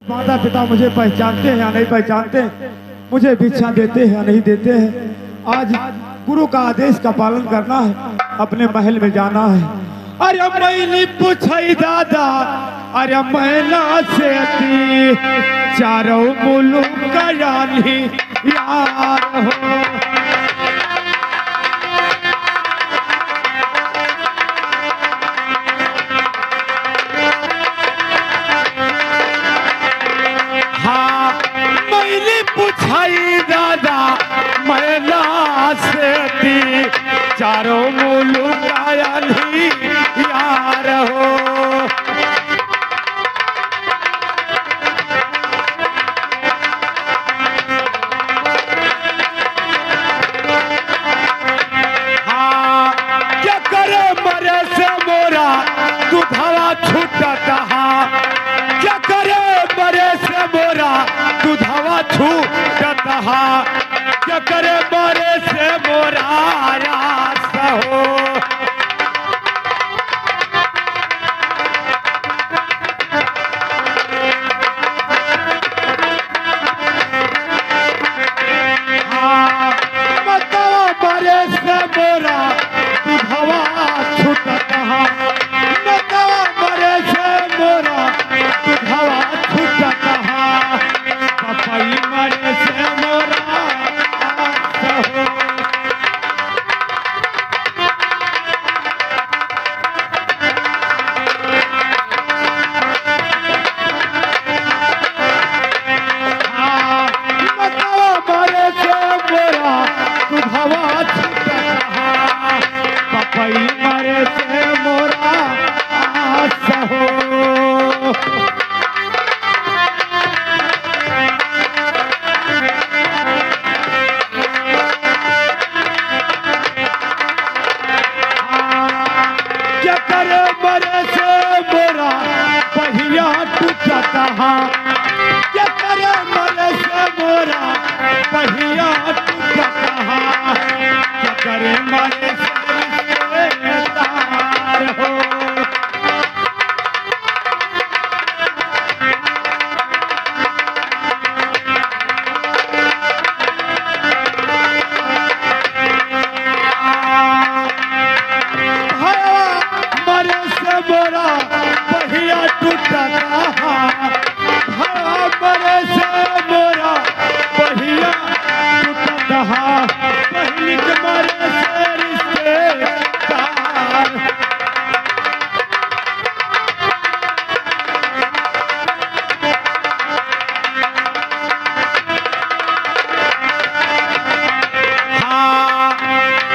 माता पिता मुझे पहचानते हैं या नहीं पहचानते, मुझे भिक्षा देते हैं या नहीं देते हैं। आज गुरु का आदेश का पालन करना है, अपने महल में जाना है। अरे मैंने पूछा दादा, अरे मैना से चारों मुल्क का रानी यार हो। पूछाई दादा मैना से चारों मुल्क का रानी यार हो। हाँ क्या करे मरे से मोरा दुधवा छूटता, क्या करे मरे से मोरा दुधवा छूटता, क्या करे मरे से मोरा रास हो। हाँ बताओ मरे से मोरा दुधवा छूटता, बताओ मरे से मोरा दुधवा छूटता, पपई मरे से मोरा आस हो। हाँ बताओ मरे से मोरा दुधवा छूटता, पपई मरे से मोरा आस हो। क्या करे मरे से मोरा पहिया टूटता, क्या करे मरे से मोरा पहिया टूटता, क्या करे मरे से तार हो। मरे से मोरा पहिया टूटता, मरे से मोरा पहिया टूटता, पहली के मरे से रिश्तेदार। हाँ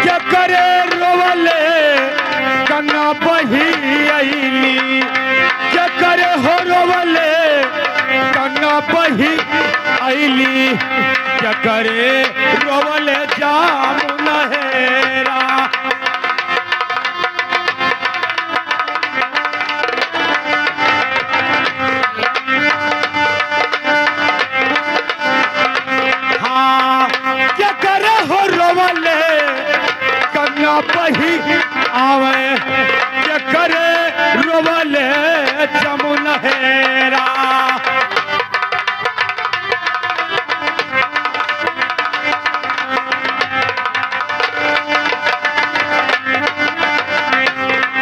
क्या करे रोवले गंगा बही आईली, क्या करे हो रोवले गंगा बही आईली, क्या करे रोवले जामुना हेरा। हाँ क्या करे हो रोवले गंगा बही आवे, क्या करे रोवले जमुना हेरा।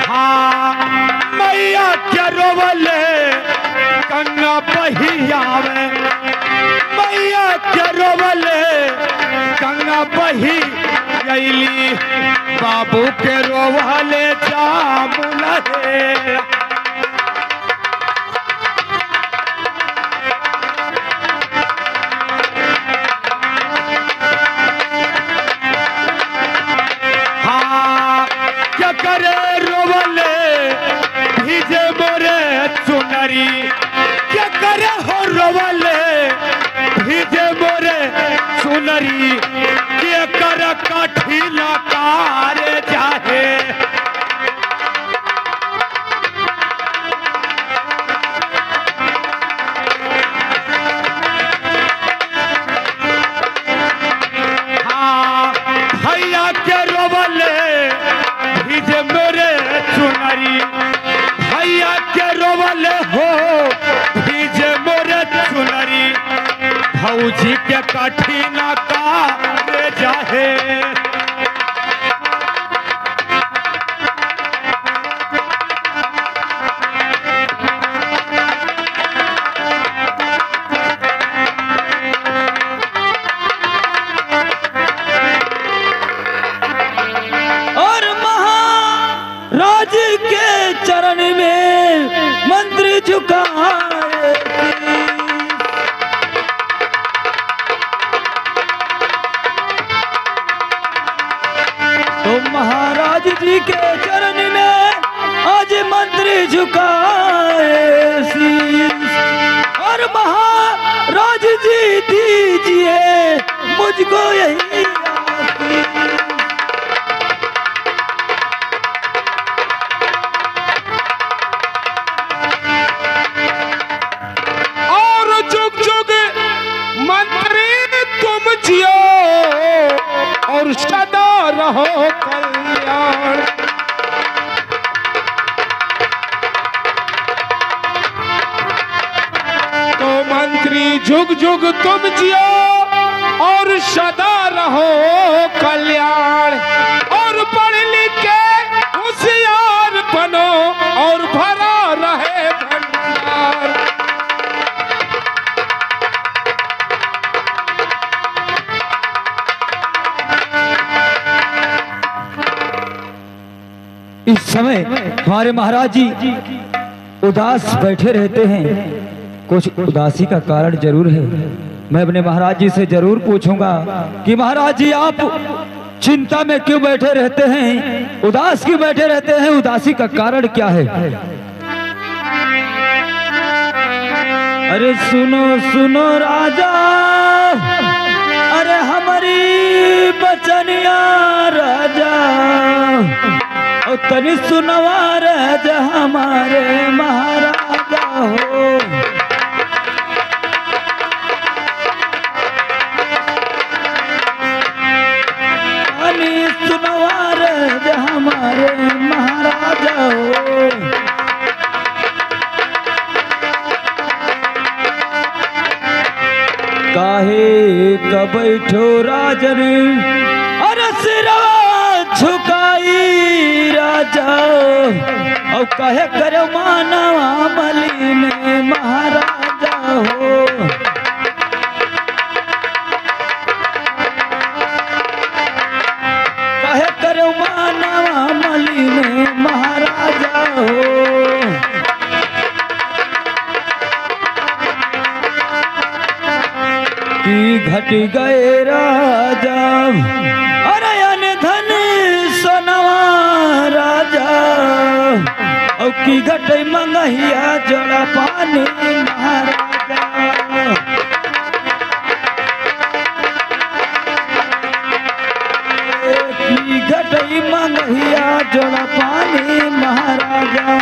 हाँ मैया क्या रोवले गंगा बही आवे, मैया क्या रोवले गंगा बही आईली, बाबू के रोवले जामुना हेरा। हाँ क्या करे रोवले भीजे मोरे चुनरी, क्या करे हो रोवले भीजे मोरे चुनरी, के कर कठिला कारे जाहे। हाँ भैया के रोवले भीजे मोरे चुनरी, भैया के रोवले हो भीजे मोरे फौजी के कठिन कार्य जाहे। और महाराज के चरण में मंत्री झुकाए, तो महाराज जी के चरण में आज मंत्री झुकाए शीश। और महाराज जी दीजिए मुझको यही आशीष। और जुग जुग मंत्री तुम जियो और सदा रहो कल्याण। तो मंत्री जुग जुग तुम जियो और सदा रहो कल्याण। और पढ़ लिख के होशियार बनो और भरा रहे भंडार। इस समय हमारे महाराज जी उदास बैठे रहते हैं। कुछ उदासी का कारण जरूर है। मैं अपने महाराज जी से जरूर पूछूंगा कि महाराज जी आप चिंता में क्यों बैठे रहते हैं, उदास क्यों बैठे रहते हैं, उदासी का कारण क्या है। अरे सुनो सुनो राजा, अरे हमारी बचनिया राजा, और तनी सुनवा राजा हमारे महाराजा हो। तनी सुनवा राजा हमारे महाराजा हो। काहे का बैठो राजन, अरे सिरवा झुकाई राजा, और कहे करो मानवा मली में महाराजा हो। कहे करो मानवा मली में महाराजा हो। की घट गए राजा, अरे अन धन सोनवा राजा, और की घट मंगहिया जोड़ा पानी महाराजा। की घट मंगहिया जोड़ा पानी महाराजा।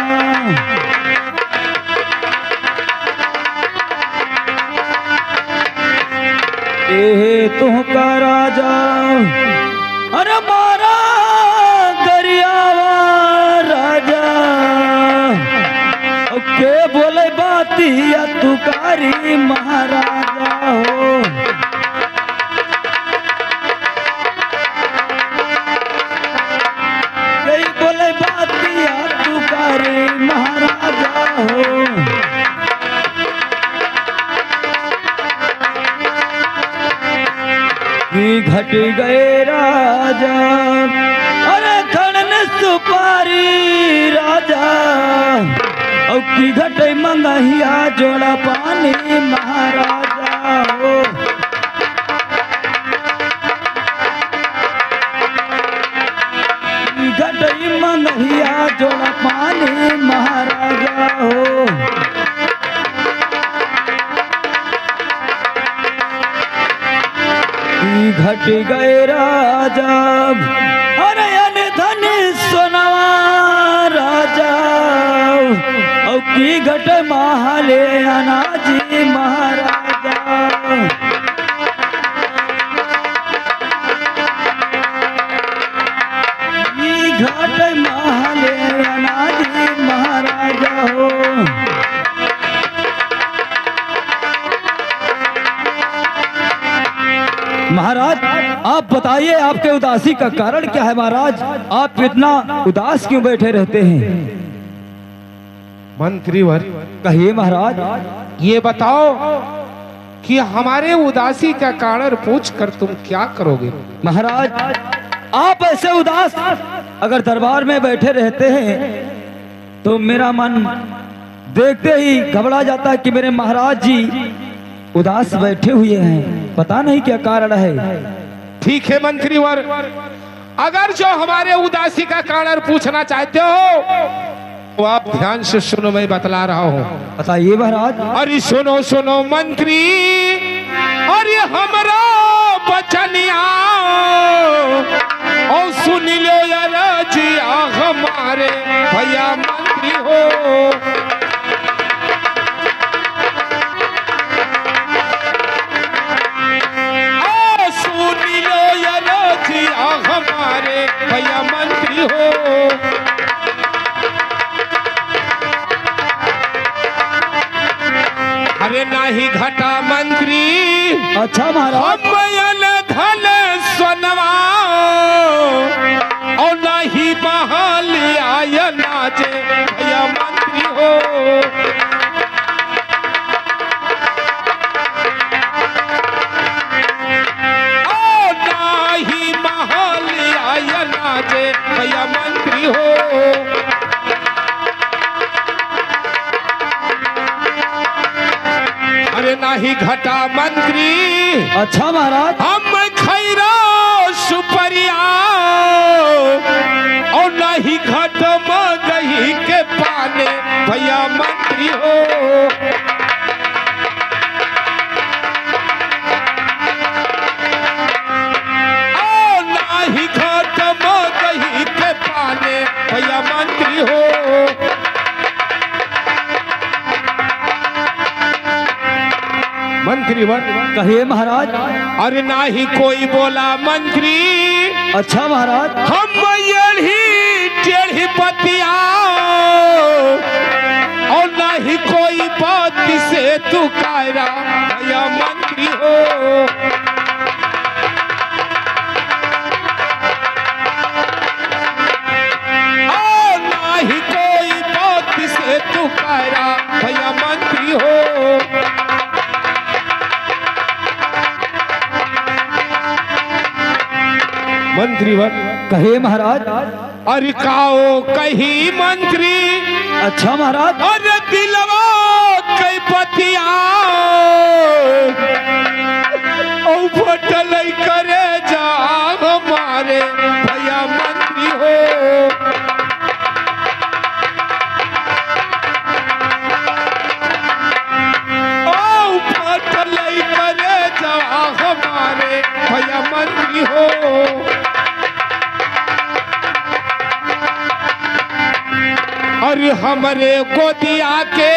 तुमका राजा, अरे मारा गरियावा राजा, के बोले बातिया तुकारी महाराजा हो। कई बोले बातिया तुकारी महाराजा हो। घट गए राजा, अरे खड़न सुपारी राजा, और की घट मंगहिया जोड़ा पानी महाराजा हो। की घट मंगहिया जोड़ा पानी महाराजा हो। घट गए राजा, अरे अन धन सोनवा राजा, और की घट महाले अनाजी महाराजा। की घट महाले अनाजी महाराजा हो। महाराज आप बताइए आपके उदासी का कारण क्या है। महाराज आप इतना उदास क्यों बैठे रहते हैं। मंत्रीवर, कहिए महाराज। ये बताओ कि हमारे उदासी का कारण पूछ कर तुम क्या करोगे। महाराज आप ऐसे उदास अगर दरबार में बैठे रहते हैं तो मेरा मन देखते ही घबरा जाता है कि मेरे महाराज जी उदास बैठे हुए हैं, पता नहीं क्या कारण है। ठीक है मंत्रीवर, अगर जो हमारे उदासी का कारण पूछना चाहते हो तो आप ध्यान से सुनो, मैं बतला रहा हूँ। बताइए महाराज। अरे सुनो सुनो मंत्री, अरे हमारा बचनिया और सुन लो यार जिया हमारे भैया मंत्री हो। सुन लो यार जिया हमारे भैया मंत्री हो। अरे नाही घटा मंत्री, अच्छा महाराज। हम धन सोनवा और नहीं बहाल आय नाचे भैया मंत्री हो। और नहीं बहाल आय नाचे भैया मंत्री हो। अरे नाही घटा मंत्री, अच्छा महाराज। हम खैरा सुपरिया और नहीं घट मगही के पाने भैया मंत्री हो। और नहीं घट मगही के पाने भैया मंत्री हो। मंत्रीवर, कहिए महाराज। अरे नाही कोई बोला मंत्री, अच्छा महाराज। हम टेढ़ी पतिया और नहीं कोई बात से तू कायरा भैया मंत्री हो। और नहीं कोई बात से तू कायरा भैया मंत्री हो। मंत्रीवर, कहिए महाराज। अरे काओ कही मंत्री, अच्छा महाराज। अरे दिलवा कई पतिया और फटल करे जा हमारे भैया मंत्री हो। और फटल करे जा हमारे भैया मंत्री हो। अरे हमरे गोदिया के,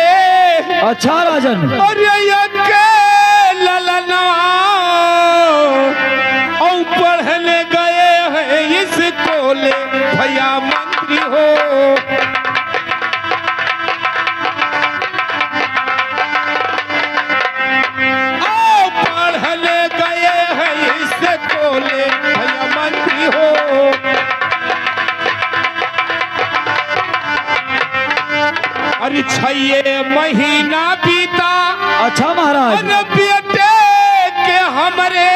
अच्छा राजन। अरे ललनवा और पढ़ने गए हैं स्कूल भैया मंत्री हो। पढ़ने गए हैं स्कूल भैया मंत्री हो। अरे 6 महीना बीता, अच्छा महाराज। अरे बेटे के हमरे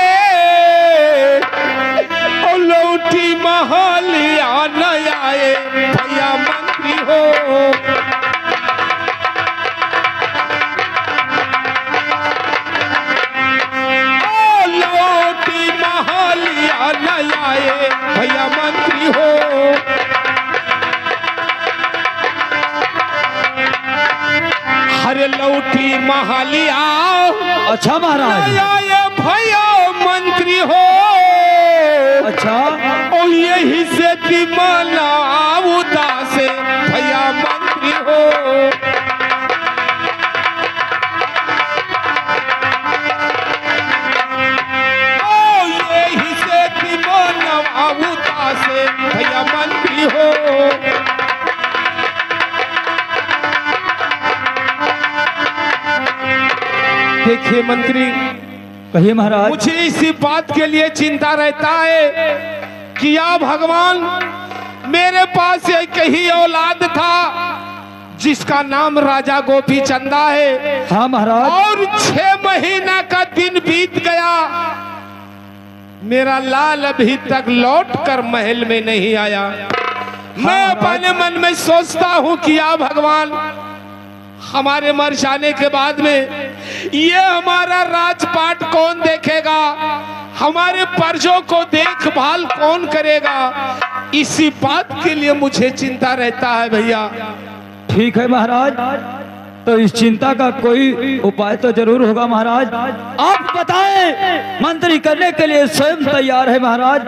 और लौटी महलिया न आए भैया मंत्री हो। लौटी महलिया न आए भैया मंत्री हो। हरे लौटी महलिया, अच्छा महाराज। आए भैया मंत्री हो। अच्छा। और यही से दिमाना उदास भैया मंत्री हो। यही से दिमाना उदास भैया मंत्री हो। देखिए मंत्री, कहिए महाराज। मुझे इसी बात के लिए चिंता रहता है कि या भगवान, मेरे पास एक ही औलाद था जिसका नाम राजा गोपी चंदा है। हाँ महाराज। और 6 महीना का दिन बीत गया, मेरा लाल अभी तक लौट कर महल में नहीं आया। मैं अपने मन में सोचता हूँ कि या भगवान, हमारे मर जाने के बाद में ये हमारा राजपाट कौन देखेगा, हमारे पर्जों को देखभाल कौन करेगा। इसी बात के लिए मुझे चिंता रहता है भैया। ठीक है महाराज, तो इस चिंता का कोई उपाय तो जरूर होगा महाराज। आप बताएं, मंत्री करने के लिए स्वयं तैयार है महाराज।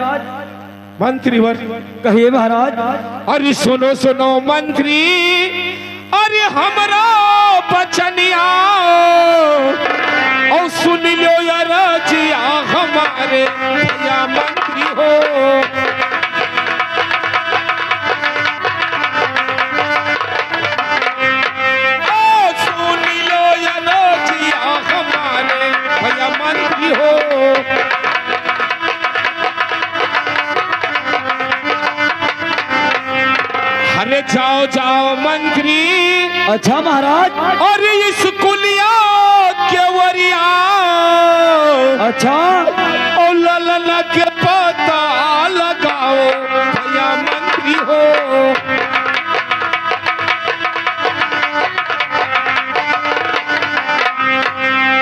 मंत्रीवर, कहिए महाराज। अरे सुनो सुनो मंत्री, अरे हमरा बचनिया और सुन लो यार जिया हमारे भैया मंत्री हो। सुन लो यार जिया हमारे भैया मंत्री हो। अरे जाओ जाओ मंत्री। अच्छा महाराज। और इस कुलिया के वरिया, अच्छा, और ललना के पता लगाओ भैया मंत्री हो।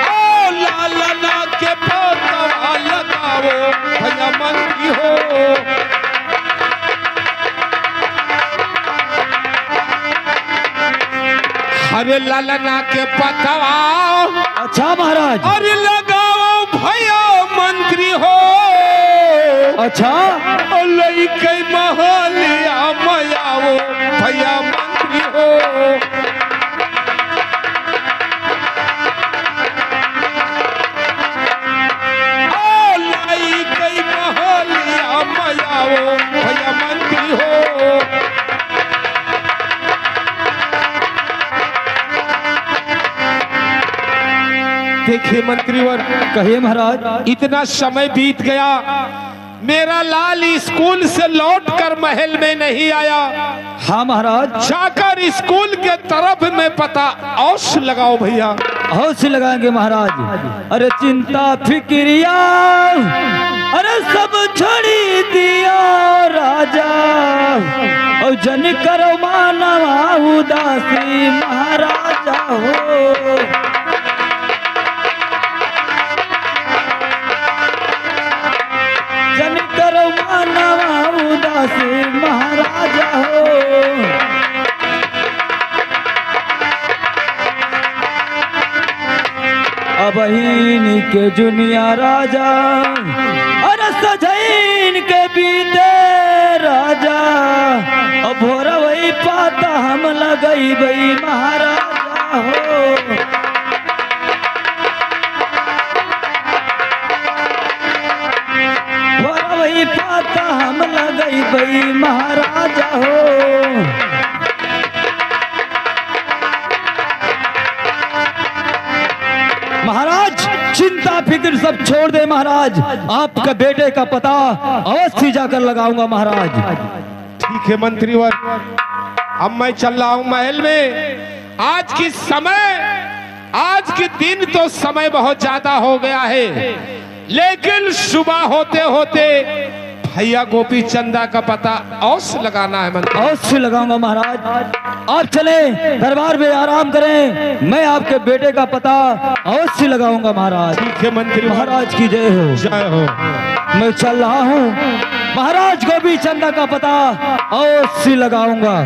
ओ ललना के पता लगाओ भैया मंत्री हो। अरे ललना के पतवा, अच्छा महाराज। अरे लगाओ भैया मंत्री हो। अच्छा, लइके महलिया मयाओ भैया मंत्री हो। लइके महलिया मयाओ भैया मंत्री हो। देखिए मंत्रीवर, कहिए महाराज। इतना समय बीत गया, मेरा लाल स्कूल से लौटकर महल में नहीं आया। हाँ महाराज। जाकर स्कूल के तरफ में पता औश लगाओ भैया। अवश्य लगाएंगे महाराज। अरे चिंता फिक्रिया, अरे सब छोड़ी दिया राजा, और जन करो मानवा उदासी महाराजा हो। जन करो मानवा उदासी महाराजा हो। अबहीन के जुनिया राजा, अरे सजैन के बीते राजा, अब भोर वही पाता हम लगई बई महाराजा हो। भोर वही पाता हम लगई बई महाराजा हो। महाराज चिंता फिक्र सब छोड़ दे महाराज, आपका बेटे का पता अवश्य जाकर लगाऊंगा महाराज। ठीक है मंत्रीवर, अब मैं चल रहा हूँ महल में। आज की समय, आज के दिन तो समय बहुत ज्यादा हो गया है, लेकिन सुबह होते होते भैया गोपी चंदा का पता अवश्य लगाना है मंत्री। अवश्य लगाऊंगा महाराज। आप चले दरबार में आराम करें, मैं आपके बेटे का पता अवश्य लगाऊंगा महाराज। ठीक है मंत्री। महाराज की जय हो। जय हो। मैं चल रहा हूँ, महाराज गोपी चंदा का पता अवश्य लगाऊंगा।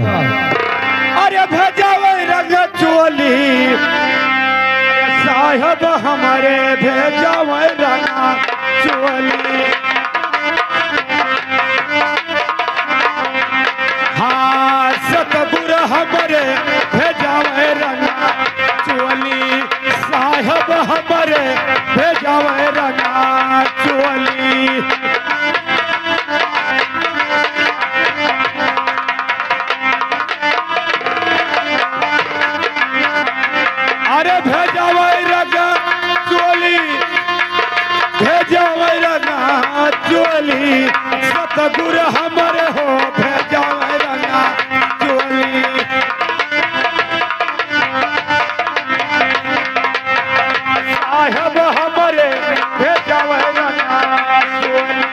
अरे भेजावे रंग चोली साहब हमारे, भेजावे रंग चोली। हाँ सतगुरु हमारे, भेजावे रंग चोली साहब हमारे, भेजावे रंग चोली। अरे भेजावे रंग चोली सतगुर हमरे हो भेजावे रंगा चोली। साहेब हमरे भेजावे रंगा चोली।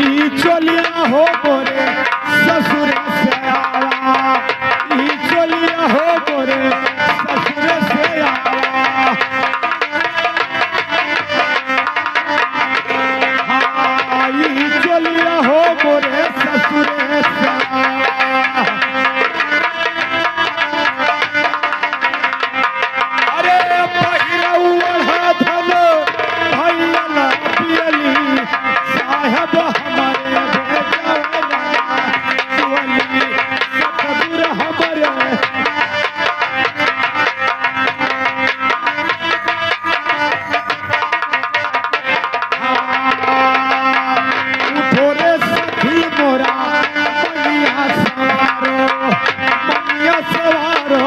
ई चोलिया हो मोरे ससुर से आवा, ई चोलिया हो मोरे ससुर से आवा। हाँ, ई चोलिया हो मोरे ससुर से आवा। अरे पहिरऊ ओढ़ा धलो भैया ना पियली, साहेब हमारे भेजावे रंगा चोली। सतगुर हमरे उठोरे सखी मोरा मनिया सवारो, मनिया सवारो,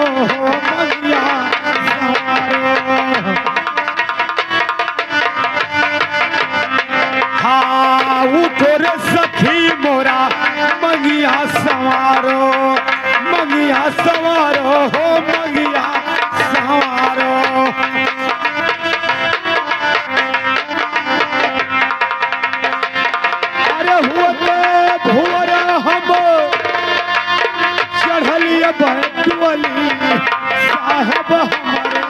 मनिया सवारो। हाँ, उठोरे सखी मोरा मनिया सवारो, मनिया सवारो, हो मनिया सवारो। अरे हुए भुवरा हम चढ़लिए बटुअली, साहब हमारे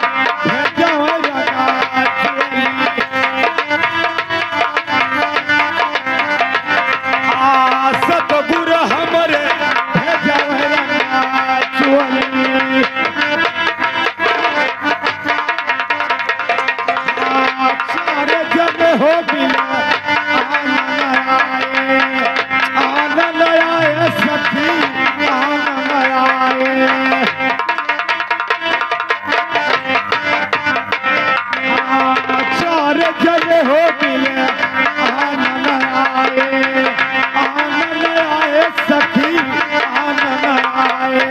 भेजावे रंगा चोली। हाँ, सतगुर हमरे भेजावे रंगा चोली। हाँ, चार जन हो बिना आनंद आए सखी, आनंद आए। हाँ, चार जने हो मिले आनंद आए, आनंद आए सखी, आनंद आए।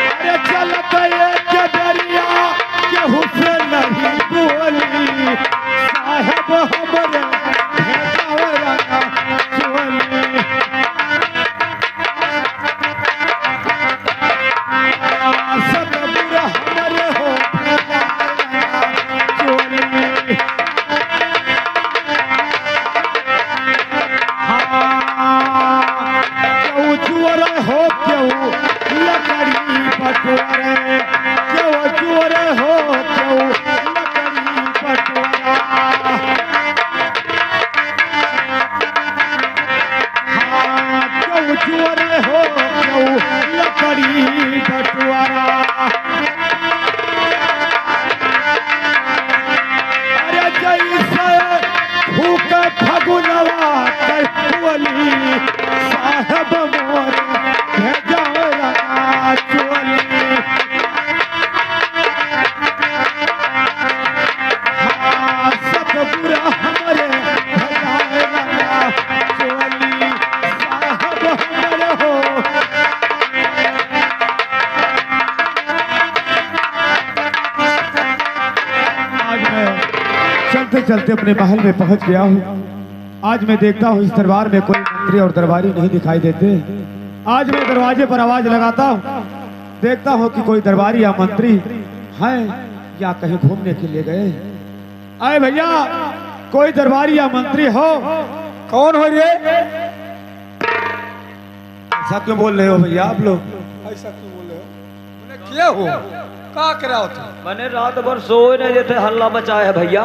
अरे चलत एक दरिया केहू से नहीं बोली, साहेब हमरे भेजावे रंगा चोली। सतगुर हमरे हो भेजावे रंगा चोली। हाँ, केहू चोर हो केहू लकड़ी बटोरे, केहू चोर हो केहू लकड़ी बटोरा। हाँ, केहू चोर हो केहू लकड़ी बटोरा। अरे जैसे फूक फगुनवा कहुअली, साहेब मोरे भेजावे रंगा चोली। हाँ, सतगुर हमरे भेजावे रंगा चोली, साहेब हमरे हो। आज मैं चलते चलते अपने महल में पहुंच गया हूँ। आज मैं देखता हूँ इस दरबार में कोई मंत्री और दरबारी नहीं दिखाई देते। आज मैं दरवाजे पर आवाज लगाता हूँ, देखता हूँ कि कोई दरबारी या मंत्री हैं या कहीं घूमने के लिए गए। अरे भैया, कोई दरबारी या मंत्री हो? कौन हो रे? ऐसा क्यों बोल रहे हो भैया आप लोग? ऐसा क्यों बोल रहे हो? क्या हो? का करा हो तुम? मैंने रात भर सोए नहीं देते, हल्ला मचाया है भैया।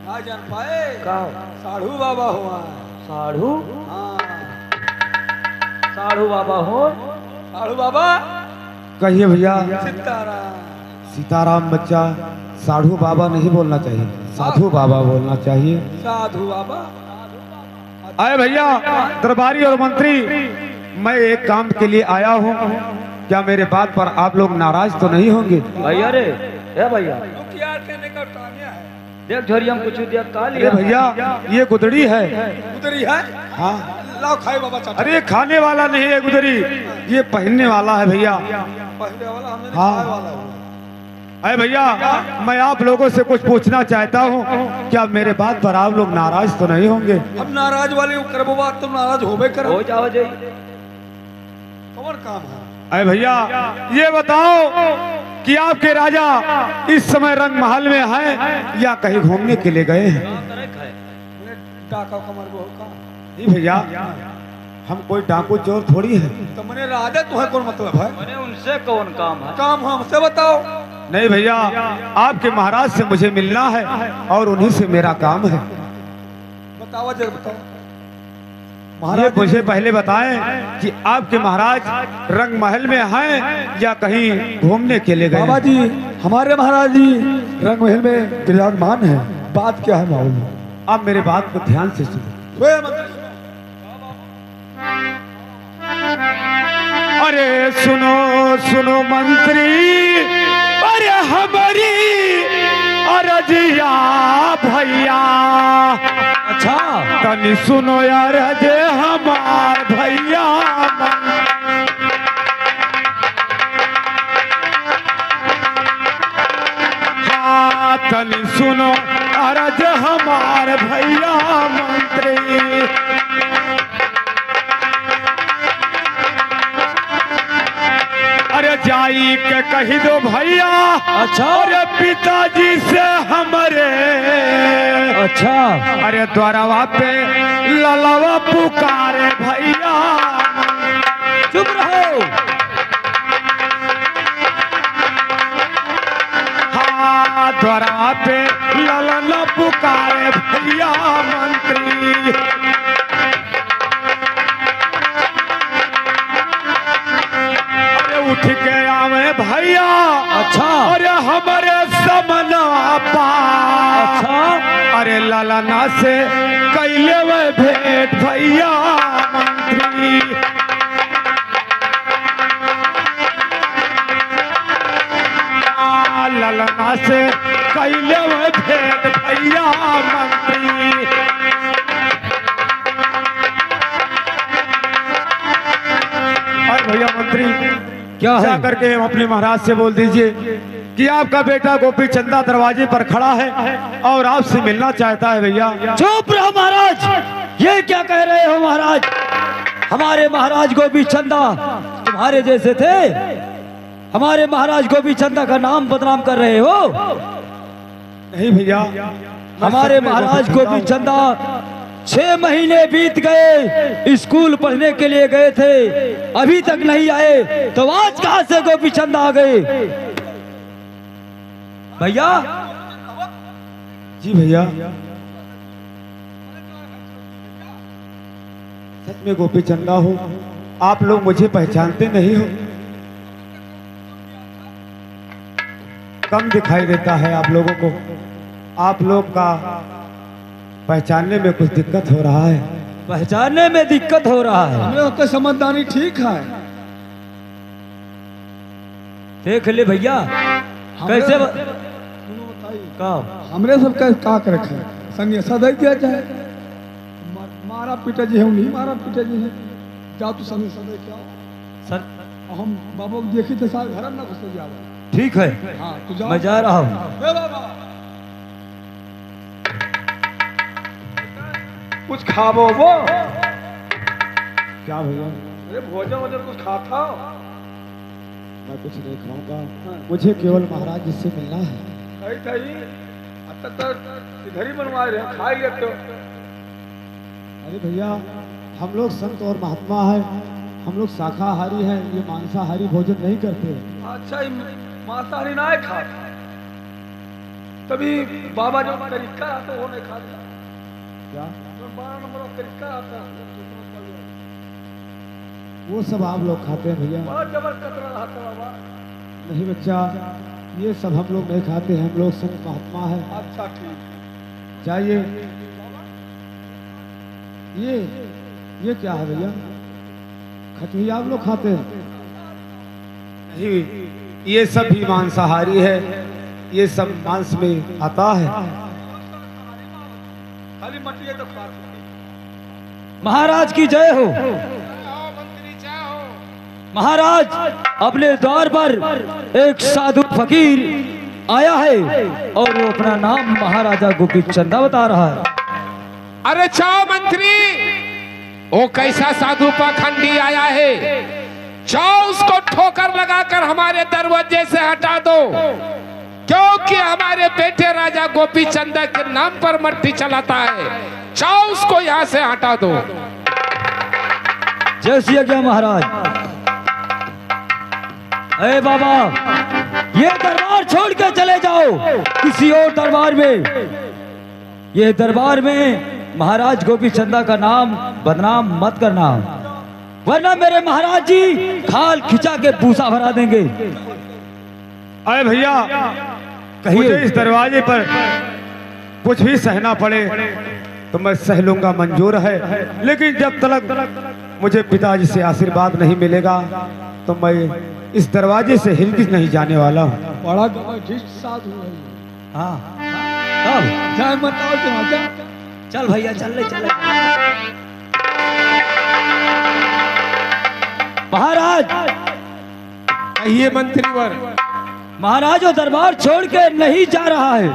ना जान पाए का साधु बाबा हुआ। साधु? हाँ, साधु बाबा हो? साधु बाबा कहिए भैया। सीताराम। सीताराम बच्चा, साधु बाबा नहीं बोलना चाहिए, साधु बाबा बोलना चाहिए। साधु बाबा। अरे भैया, दरबारी और मंत्री, मैं एक काम के लिए आया हूँ, क्या मेरे बात पर आप लोग नाराज तो नहीं होंगे? भैया रे, ए भैया यार कहने का तानिया है। देख झोरी हम कुछ देख का अरे लिया भैया, ये गुदड़ी है। उधर ही है। हाँ, लाओ खाए बाबा चाचा। अरे खाने वाला नहीं है गुदरी, ये पहनने वाला है भैया। पहले वाला हमने हाँ। खाए वाला है। अरे भैया, मैं आप लोगों से कुछ पूछना चाहता हूँ, क्या मेरे बात पर आप लोग नाराज तो नहीं होंगे? अब नाराज वाले करबो बात, तुम नाराज होबे करो। हो जाओ जी। कौन काम है? अरे भैया, ये बताओ कि आपके राजा इस समय रंग महल में हैं या कहीं घूमने के लिए गए हैं? डाका कमर को का नहीं भैया, हम कोई डाकू चोर थोड़ी है। तो मैंने राजा तुम्हें कौन मतलब है? मैंने उनसे कौन काम है? काम हमसे बताओ। नहीं भैया, आपके महाराज से मुझे मिलना है और उन्हीं से मेरा काम है। बताओ जरा बताओ। ये महाराज मुझे पहले बताएं कि आपके महाराज रंग महल में हैं या कहीं घूमने के लिए गए हैं? बाबा जी, हमारे महाराज जी रंग महल में विराजमान है। बात क्या है मालूम? आप मेरे बात को ध्यान से सुनो। अरे सुनो सुनो मंत्री, अरे हमारी अरजिया भैया। अच्छा, तनी सुनो यार जे हमार भैया। हाँ, तनी सुनो अरज हमार भैया मंत्री। अरे जाई के कही दो भैया। अच्छा। अरे पिताजी से हमारे। अच्छा। अरे द्वारवा पे ललवा पुकारे भैया। चुप रहो। हाँ, द्वारवा पे ललना पुकारे भैया मंत्री। उठ के आवे भैया। अच्छा। अरे हमारे समना पा। अच्छा। अरे ललना से कैले वे भेंट भैया मंत्री। ललना से कैले वे भेंट भैया मंत्री। अरे भैया मंत्री, क्या है? करके हम अपने महाराज से बोल दीजिए कि आपका बेटा गोपी चंदा दरवाजे पर खड़ा है और आपसे मिलना चाहता है भैया। चुप रहो महाराज। ये क्या कह रहे हो महाराज? हमारे महाराज गोपी चंदा तुम्हारे जैसे थे? हमारे महाराज गोपी चंदा का नाम बदनाम कर रहे हो? नहीं भैया, हमारे महाराज गोपी चंदा 6 महीने बीत गए, स्कूल पढ़ने के लिए गए थे, अभी तक नहीं आए, तो आज कहां से गोपी चंद आ गए? भैया जी भैया, सच में गोपी चंदा हो? आप लोग मुझे पहचानते नहीं हो? कम दिखाई देता है आप लोगों को। आप लोग का पहचानने में कुछ दिक्कत हो रहा है। पहचानने में दिक्कत हो रहा है? हमें होते समझदारी ठीक है। देख ले भैया कैसे का हमरे सब का रखे संग सदै दिया जाए। मारा पीटा जी है नहीं, मारा पीटा जी है। जाओ तो संग सदै क्या सर, हम बाबू को देखी थे साल घर में घुस जाओ। ठीक है। हाँ तू जाओ। मैं जा रहा हूँ। कुछ खाबो वो? क्या भैया? अरे भोजन वोजन कुछ खाता? मैं कुछ नहीं खाऊंगा, मुझे केवल महाराज जी से मिलना है। थई थई अब तक इधर ही बनवा रहे हैं, खा ही लेते हो। अरे भैया, हम लोग संत और महात्मा है, हम लोग शाकाहारी हैं, ये मांसाहारी भोजन नहीं करते। अच्छा मांसाहारी ना खा, तभी बाबा जो तरीका आता वो नहीं खाता। क्या? 12 नंबर का तरीका आता वो सब आप लोग खाते हैं भैया? बहुत जबरदस्त रहा था बाबा। नहीं बच्चा, ये सब हम लोग नहीं खाते, हम लोग संत महात्मा है। अच्छा ठीक, जाइए। ये क्या है भैया? खटवी आप लोग खाते हैं? नहीं, ये सब भी मांसाहारी है, ये सब मांस में आता है। खाली मटिया तो खा। महाराज की जय हो। महाराज, अपने द्वार पर एक साधु फकीर आया है और वो अपना नाम महाराजा गोपी चंदा बता रहा है। अरे जाओ मंत्री, वो कैसा साधु पाखंडी आया है, जाओ उसको ठोकर लगाकर हमारे दरवाजे से हटा दो, क्योंकि हमारे बेटे राजा गोपी चंदा के नाम पर मट्टी चलाता है। जाओ उसको यहाँ से हटा दो। जय श्री आज्ञा महाराज। अरे बाबा, ये दरबार छोड़ के चले जाओ किसी और दरबार में। ये दरबार में महाराज गोपी चंदा का नाम बदनाम मत करना, वरना मेरे महाराज जी खाल खिंचा के भूसा भरा देंगे। अरे भैया, मुझे इस दरवाजे पर कुछ भी सहना पड़े तो मैं सह लूंगा, मंजूर है। लेकिन जब तक मुझे पिताजी से आशीर्वाद नहीं मिलेगा तो मैं इस दरवाजे से हिल नहीं जाने वाला हूँ। बड़ा घटिष्ठ साधु है। हाँ, अब जय बताओ तुम आजा। चल भैया, चल ले चल। महाराज, ये मंत्रीवर, महाराज वो दरबार छोड़ के नहीं जा रहा है।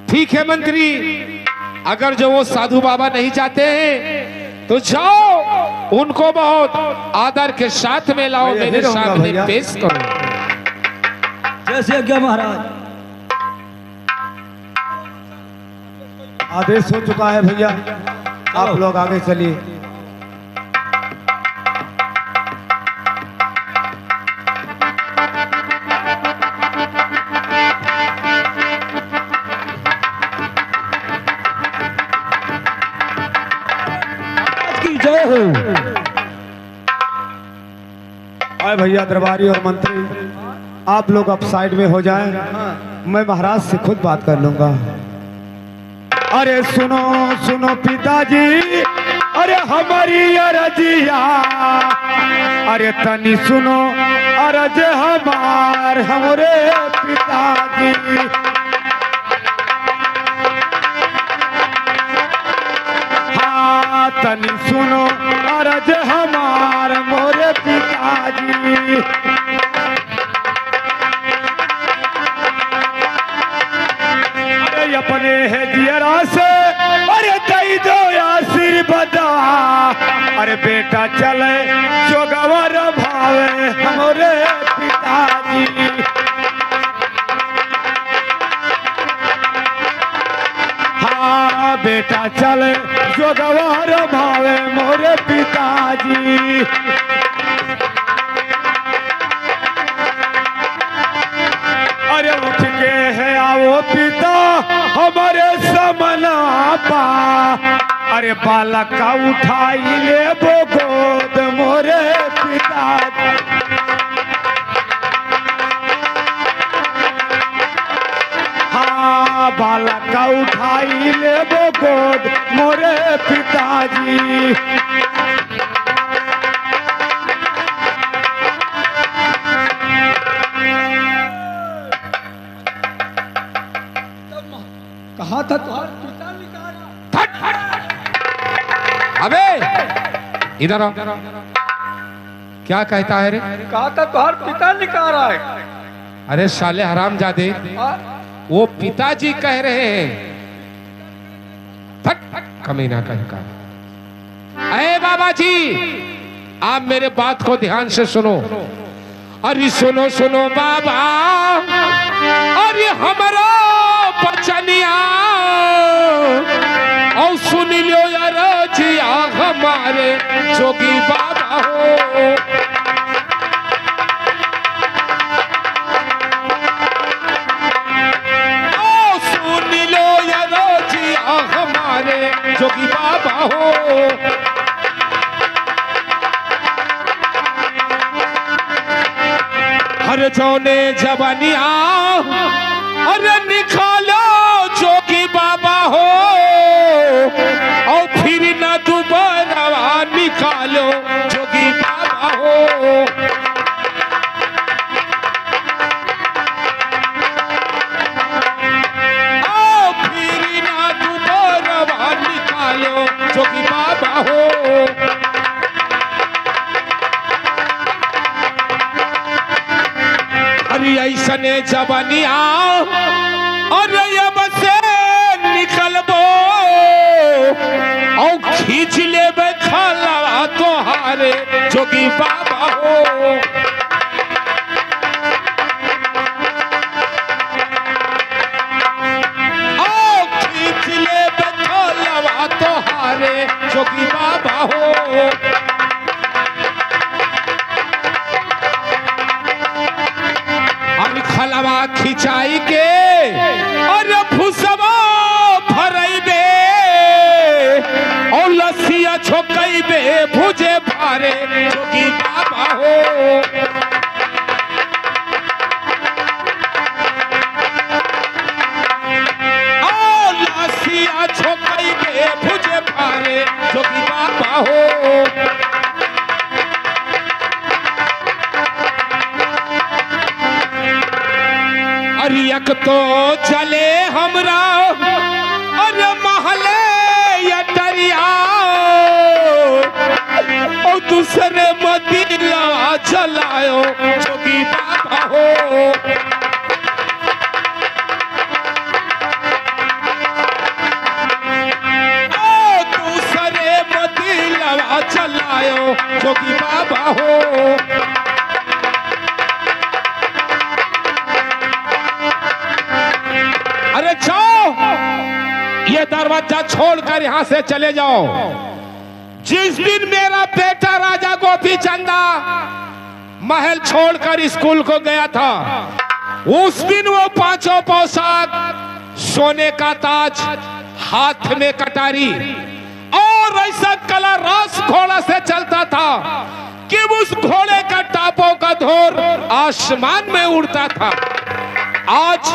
ठीक है मंत्री, अगर जो वो साधु बाबा नहीं चाहते हैं तो जाओ उनको बहुत आदर के साथ में लाओ, मेरे सामने पेश करो। जैसे आज्ञा महाराज। आदेश हो चुका है भैया, आप लोग आगे चलिए। जय हो। आए भैया दरबारी और मंत्री, आप लोग अब साइड में हो जाएं, मैं महाराज से खुद बात कर लूंगा। अरे सुनो सुनो पिताजी, अरे हमारी अरजिया, अरे तनी सुनो अरज हमार हमरे पिताजी। हाँ तनी सुनो अरज हमार मोरे पिताजी। अरे अपने है जियरा से अरे दई दो आशीर्वाद, अरे बेटा चले जो गवर भावे हमरे पिताजी। हाँ बेटा चले जो गवर भावे मोरे पिताजी। अरे उठ के है आओ पिता हमारे समना पा, अरे बालक का उठाई ले वो गोद मोरे पिताजी। हाँ बालक का उठाई ले वो गोद मोरे पिताजी। कहा था तुम्हारा पिता निकाला। अबे इधर आओ, क्या कहता है रे? कहा था तुम्हारा पिता निकाला है। अरे साले हरामजादे, वो पिताजी कह रहे हैं। कमीना कहीं का। अरे बाबा जी, आप मेरे बात को ध्यान से सुनो। अरे सुनो सुनो बाबा, अरे हमारा बचनिया और सुन लो यार जिया हमारे जोगी बाबा हो। ओ सुन लो यार जिया हमारे जोगी बाबा हो। हर जौने जवानिया अरे निकालो जोगी बाबा हो, और फिर न दोबारा निकालो जोगी बाबा हो। और फिर न दोबारा निकालो जोगी बाबा हो। अरे ऐसने जवानिया अरे अब से निकलबो और खींच लेबे खलवा तोहारे जोगी बाबा हो। खींच लेबे खलवा तोहारे जोगी बाबा हो। खलवा खिंचाई के अरे फुसवा भरइबे और लस्सिया छोकइबे भुजे भारे जोगी बाबा हो। और लस्सिया छोकइबे भुजे भारे जोगी बाबा हो। अरियक तो चले हमरा अरे महले या दरिया और दूसरे मदीना चलायो जोगी बाबा हो। दूसरे मदीना चलायो जोगी बाबा हो। अरे जाओ ये दरवाजा छोड़कर यहाँ से चले जाओ। जिस दिन मेरा बेटा राजा गोपी चंदा महल छोड़कर स्कूल को गया था उस दिन वो पांचों पोशाक सोने का ताज हाथ में कटारी और ऐसा कला रास घोड़ा से चलता था कि उस घोड़े का टापों का धोर आसमान में उड़ता था। आज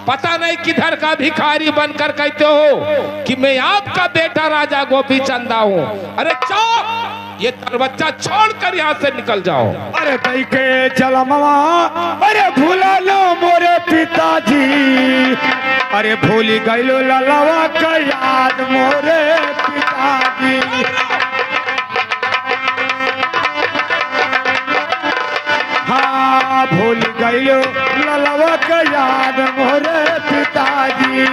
पता नहीं किधर का भिखारी बनकर कहते हो कि मैं आपका बेटा राजा गोपी चंदा हूँ। अरे जाओ ये दरवाजा छोड़कर यहाँ से निकल जाओ। अरे कहीं के चला मामा अरे भूला लो मोरे पिताजी अरे भूली गईलो ललवा का याद मोरे पिताजी। हाँ भूल गईलो ललवा का याद मोरे पिताजी।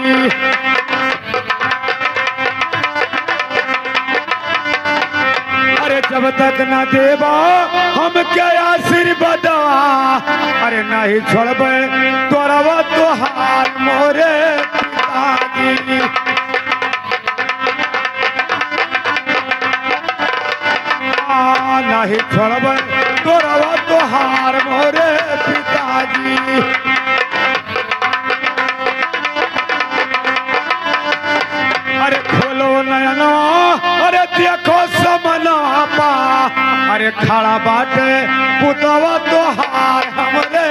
अरे जब तक न देवा हम क्या आशीर्वाद अरे नहीं छोड़बे तोरवा तोहार मोरे पिताजी। नहीं छोड़बे तोरवा तोहार मोरे पिताजी। अरे खोलो नयना अरे देखो समना पा अरे खड़ा बाटे पुतवा तोहार हमरे